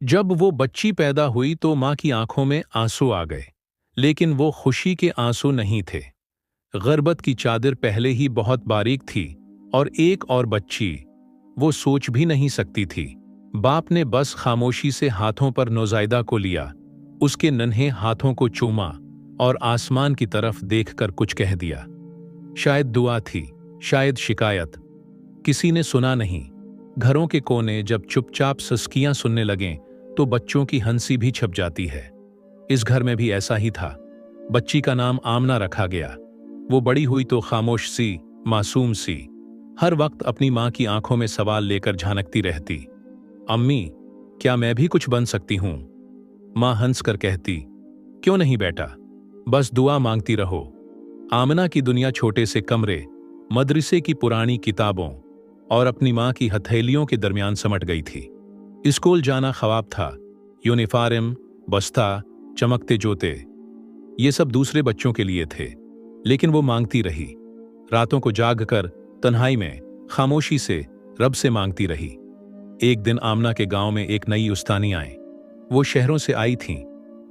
जब वो बच्ची पैदा हुई तो माँ की आंखों में आंसू आ गए, लेकिन वो खुशी के आंसू नहीं थे। गुर्बत की चादर पहले ही बहुत बारीक थी और एक और बच्ची, वो सोच भी नहीं सकती थी। बाप ने बस खामोशी से हाथों पर नौज़ायदा को लिया, उसके नन्हे हाथों को चूमा और आसमान की तरफ देखकर कुछ कह दिया। शायद दुआ थी, शायद शिकायत। किसी ने सुना नहीं। घरों के कोने जब चुपचाप सिसकियां सुनने लगें तो बच्चों की हंसी भी छप जाती है। इस घर में भी ऐसा ही था। बच्ची का नाम आमना रखा गया। वो बड़ी हुई तो खामोश सी, मासूम सी, हर वक्त अपनी मां की आंखों में सवाल लेकर झांकती रहती। अम्मी, क्या मैं भी कुछ बन सकती हूं? मां हंसकर कहती, क्यों नहीं बेटा, बस दुआ मांगती रहो। आमना की दुनिया छोटे से कमरे, मदरसे की पुरानी किताबों और अपनी मां की हथेलियों के दरमियान समट गई थी। स्कूल जाना ख्वाब था, यूनिफॉर्म, बस्ता, चमकते जूते, ये सब दूसरे बच्चों के लिए थे। लेकिन वो मांगती रही, रातों को जागकर, तन्हाई में, खामोशी से रब से मांगती रही। एक दिन आमना के गांव में एक नई उस्तानी आई। वो शहरों से आई थीं,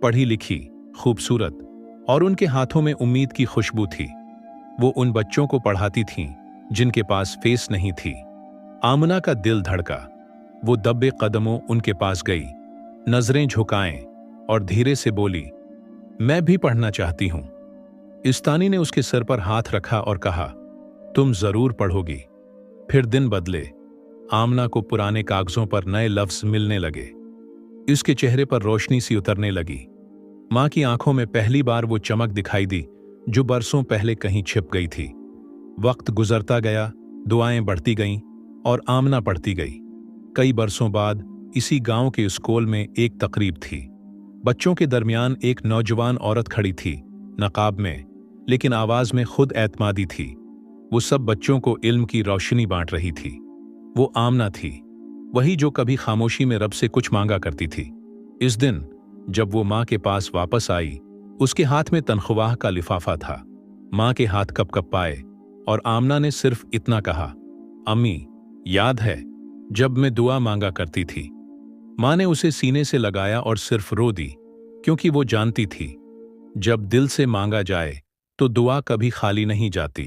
पढ़ी लिखी, खूबसूरत, और उनके हाथों में उम्मीद की खुशबू थी। वो उन बच्चों को पढ़ाती थीं जिनके पास फेस नहीं थी। आमना का दिल धड़का। वो दब्बे कदमों उनके पास गई, नजरें झुकाएं और धीरे से बोली, मैं भी पढ़ना चाहती हूं। इस्तानी ने उसके सर पर हाथ रखा और कहा, तुम जरूर पढ़ोगी। फिर दिन बदले। आमना को पुराने कागजों पर नए लफ्ज मिलने लगे। इसके चेहरे पर रोशनी सी उतरने लगी। मां की आंखों में पहली बार वो चमक दिखाई दी जो बरसों पहले कहीं छिप गई थी। वक्त गुजरता गया, दुआएं बढ़ती गईं और आमना पढ़ती गई। कई बरसों बाद इसी गांव के स्कूल में एक तकरीब थी। बच्चों के दरमियान एक नौजवान औरत खड़ी थी, नकाब में, लेकिन आवाज में खुद एतमादी थी। वो सब बच्चों को इल्म की रोशनी बांट रही थी। वो आमना थी, वही जो कभी खामोशी में रब से कुछ मांगा करती थी। इस दिन जब वो मां के पास वापस आई, उसके हाथ में तनख्वाह का लिफाफा था। मां के हाथ कपकपाए और आमना ने सिर्फ इतना कहा, अम्मी, याद है जब मैं दुआ मांगा करती थी? मां ने उसे सीने से लगाया और सिर्फ रो दी, क्योंकि वो जानती थी, जब दिल से मांगा जाए तो दुआ कभी खाली नहीं जाती।